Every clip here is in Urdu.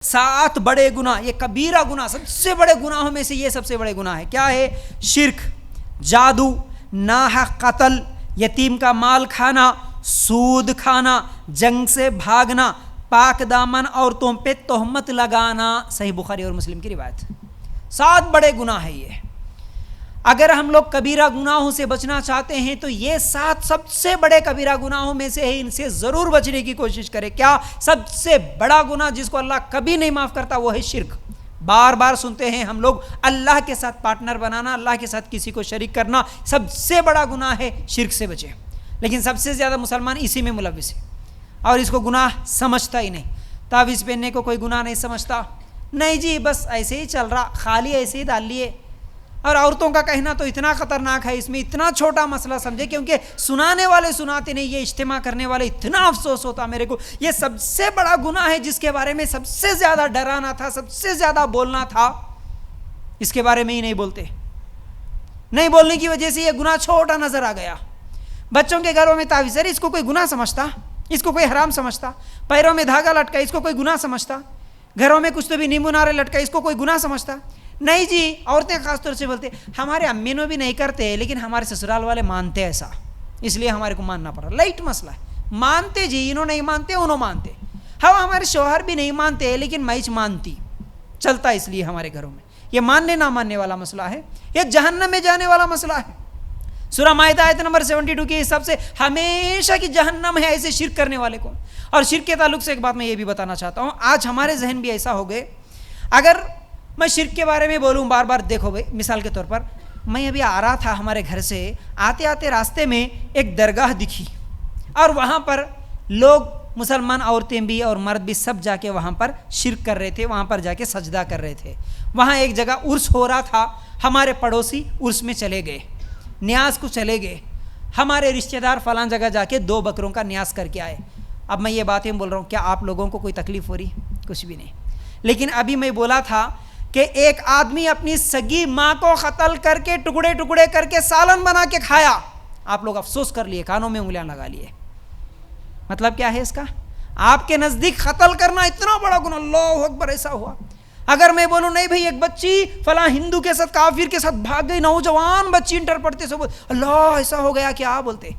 7 بڑے گناہ، یہ کبیرہ گناہ، سب سے بڑے گناہوں میں سے یہ سب سے بڑے گناہ ہے۔ کیا ہے؟ شرک، جادو، ناحق قتل، یتیم کا مال کھانا، سود کھانا، جنگ سے بھاگنا، پاک دامن عورتوں پہ تہمت لگانا۔ صحیح بخاری اور مسلم کی روایت۔ 7 بڑے گناہ ہے یہ۔ اگر ہم لوگ کبیرہ گناہوں سے بچنا چاہتے ہیں تو یہ 7 سب سے بڑے کبیرہ گناہوں میں سے ہے، ان سے ضرور بچنے کی کوشش کریں۔ کیا؟ سب سے بڑا گناہ جس کو اللہ کبھی نہیں معاف کرتا وہ ہے شرک۔ بار بار سنتے ہیں ہم لوگ اللہ کے ساتھ پارٹنر بنانا، اللہ کے ساتھ کسی کو شریک کرنا سب سے بڑا گناہ ہے، شرک سے بچیں۔ لیکن سب سے زیادہ مسلمان اسی میں ملوث ہے اور اس کو گناہ سمجھتا ہی نہیں۔ تعویذ پہننے کو کوئی گناہ نہیں سمجھتا، نہیں جی بس ایسے ہی چل رہا، خالی ایسے ہی ڈال لیے۔ اور عورتوں کا کہنا تو اتنا خطرناک ہے، اس میں اتنا چھوٹا مسئلہ سمجھے، کیونکہ سنانے والے سناتے نہیں، یہ اجتماع کرنے والے اتنا افسوس ہوتا میرے کو۔ یہ سب سے بڑا گناہ ہے جس کے بارے میں سب سے زیادہ ڈرانا تھا، سب سے زیادہ بولنا تھا، اس کے بارے میں ہی نہیں بولتے۔ نہیں بولنے کی وجہ سے یہ گناہ چھوٹا نظر آ گیا۔ بچوں کے گھروں میں تعویذ، اس کو کوئی گناہ سمجھتا؟ اس کو کوئی حرام سمجھتا؟ پیروں میں دھاگا لٹکا، اس کو کوئی گناہ سمجھتا؟ گھروں میں کچھ تو بھی نیمبو نارے لٹکا، اس کو کوئی گناہ سمجھتا؟ نہیں جی۔ عورتیں خاص طور سے بولتے ہمارے امی نو بھی نہیں کرتے لیکن ہمارے سسرال والے مانتے ایسا، اس لیے ہمارے کو ماننا پڑا۔ لائٹ مسئلہ ہے، مانتے جی، انہوں نہیں مانتے انہوں مانتے، ہمارے شوہر بھی نہیں مانتے لیکن میچ مانتی، چلتا اس لیے ہمارے گھروں میں۔ یہ ماننے نہ ماننے والا مسئلہ ہے، یہ جہنم میں جانے والا مسئلہ ہے۔ سورہ مائدہ آیت نمبر 72 کے حساب سے ہمیشہ کی جہنم ہے ایسے شرک کرنے والے کو۔ اور شرک کے تعلق سے ایک بات میں یہ بھی بتانا چاہتا ہوں، آج ہمارے ذہن بھی ایسا ہو گئے، اگر میں شرک کے بارے میں بولوں بار بار، دیکھو بھائی مثال کے طور پر میں ابھی آ رہا تھا ہمارے گھر سے، آتے آتے راستے میں ایک درگاہ دکھی اور وہاں پر لوگ مسلمان عورتیں بھی اور مرد بھی سب جا کے وہاں پر شرک کر رہے تھے، وہاں پر جا کے سجدہ کر رہے تھے۔ وہاں ایک جگہ عرس ہو رہا تھا، ہمارے پڑوسی عرس میں چلے گئے، نیاز کو چلے گئے، ہمارے رشتہ دار فلاں جگہ جا کے 2 بکروں کا نیاز کر کے آئے۔ اب میں یہ باتیں بول رہا ہوں، کیا آپ لوگوں کو کوئی تکلیف ہو رہی؟ کچھ بھی نہیں۔ لیکن ابھی میں بولا تھا کہ ایک آدمی اپنی سگی ماں کو قتل کر کے ٹکڑے ٹکڑے کر کے سالن بنا کے کھایا، آپ لوگ افسوس کر لیے، کانوں میں انگلیاں لگا لیے۔ مطلب کیا ہے اس کا؟ آپ کے نزدیک قتل کرنا اتنا بڑا گناہ، اللہ اکبر، ایسا ہوا۔ اگر میں بولوں نہیں بھائی ایک بچی فلاں ہندو کے ساتھ کافر کے ساتھ بھاگ گئی، نوجوان بچی انٹر پڑھتے سب اللہ ایسا ہو گیا، کیا بولتے؟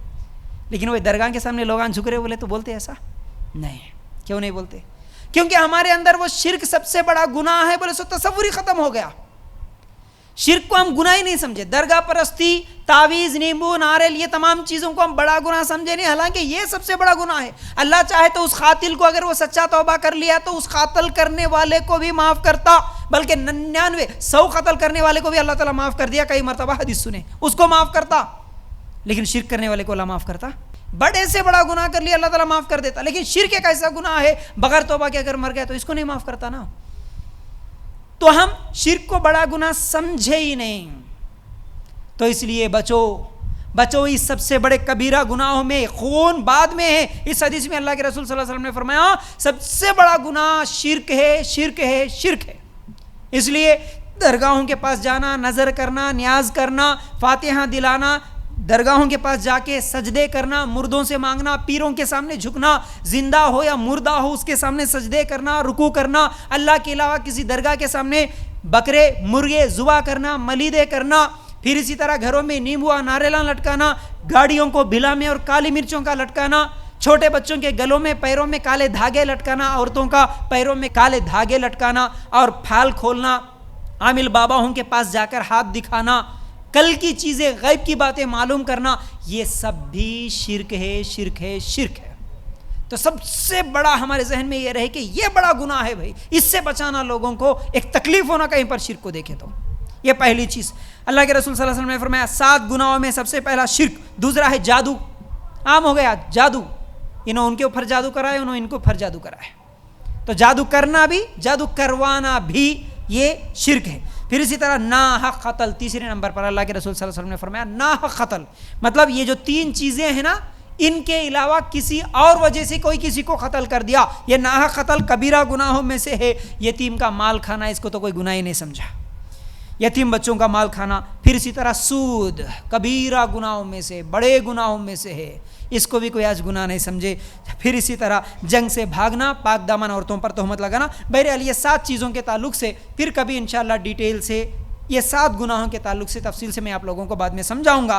لیکن وہ درگاہ کے سامنے لوگ جھک رہے بولے تو بولتے ایسا نہیں؟ کیوں نہیں بولتے؟ کیونکہ ہمارے اندر وہ شرک سب سے بڑا گناہ ہے، بولے سو تصور ہی ختم ہو گیا۔ شرک کو ہم گناہ ہی نہیں سمجھے، درگاہ پرستی، تعویذ، نیمبو ناریل، یہ تمام چیزوں کو ہم بڑا گناہ سمجھے نہیں، حالانکہ یہ سب سے بڑا گناہ ہے۔ اللہ چاہے تو اس قاتل کو اگر وہ سچا توبہ کر لیا تو اس قاتل کرنے والے کو بھی معاف کرتا، بلکہ 99 قتل کرنے والے کو بھی اللہ تعالیٰ معاف کر دیا، کئی مرتبہ حدیث سنے، اس کو معاف کرتا، لیکن شرک کرنے والے کو اللہ معاف کرتا؟ بڑے سے بڑا گناہ کر لیا اللہ تعالیٰ معاف کر دیتا، لیکن شرک ایک ایسا گناہ ہے بغیر توبہ کے اگر مر گیا تو اس کو نہیں معاف کرتا نا۔ تو ہم شرک کو بڑا گناہ سمجھے ہی نہیں، تو اس لیے بچو اس سب سے بڑے کبیرہ گناہوں میں۔ خون بعد میں ہے، اس حدیث میں اللہ کے رسول صلی اللہ علیہ وسلم نے فرمایا سب سے بڑا گناہ شرک ہے، شرک ہے، شرک ہے۔ اس لیے درگاہوں کے پاس جانا، نظر کرنا، نیاز کرنا، فاتحہ دلانا، درگاہوں کے پاس جا کے سجدے کرنا، مردوں سے مانگنا، پیروں کے سامنے جھکنا، زندہ ہو یا مردہ ہو اس کے سامنے سجدے کرنا، رکوع کرنا، اللہ کے علاوہ کسی درگاہ کے سامنے بکرے مرغے ذبح کرنا، ملیدے کرنا، پھر اسی طرح گھروں میں نیمبو ناریلاں لٹکانا، گاڑیوں کو بھلا میں اور کالی مرچوں کا لٹکانا، چھوٹے بچوں کے گلوں میں پیروں میں کالے دھاگے لٹکانا، عورتوں کا پیروں میں کالے دھاگے لٹکانا اور پھال کھولنا، عامل باباؤں کے پاس جا کر ہاتھ دکھانا، کل کی چیزیں غیب کی باتیں معلوم کرنا، یہ سب بھی شرک ہے، شرک ہے، شرک ہے۔ تو سب سے بڑا ہمارے ذہن میں یہ رہے کہ یہ بڑا گناہ ہے بھائی، اس سے بچانا لوگوں کو، ایک تکلیف ہونا کہیں پر شرک کو دیکھے تو یہ پہلی چیز۔ اللہ کے رسول صلی اللہ علیہ وسلم نے فرمایا 7 گناہوں میں سب سے پہلا شرک، دوسرا ہے جادو۔ عام ہو گیا جادو، انہوں ان کے اوپر جادو کرائے، انہوں ان کے اوپر جادو کرائے، تو جادو کرنا بھی، جادو کروانا بھی یہ شرک ہے۔ پھر اسی طرح ناحق قتل، تیسرے نمبر پر اللہ کے رسول صلی اللہ علیہ وسلم نے فرمایا ناحق قتل، مطلب یہ جو 3 چیزیں ہیں نا، ان کے علاوہ کسی اور وجہ سے کوئی کسی کو قتل کر دیا، یہ ناحق قتل کبیرہ گناہوں میں سے ہے۔ یتیم کا مال کھانا، اس کو تو کوئی گناہ ہی نہیں سمجھا۔ یتیم بچوں کا مال کھانا، پھر اسی طرح سود کبیرہ گناہوں میں سے، بڑے گناہوں میں سے ہے، اس کو بھی کوئی آج گناہ نہیں سمجھے. پھر اسی طرح جنگ سے بھاگنا، پاک دامن عورتوں پر تہمت لگانا. بہرحال یہ 7 چیزوں کے تعلق سے پھر کبھی انشاءاللہ ڈیٹیل سے یہ 7 گناہوں کے تعلق سے تفصیل سے میں آپ لوگوں کو بعد میں سمجھاؤں گا.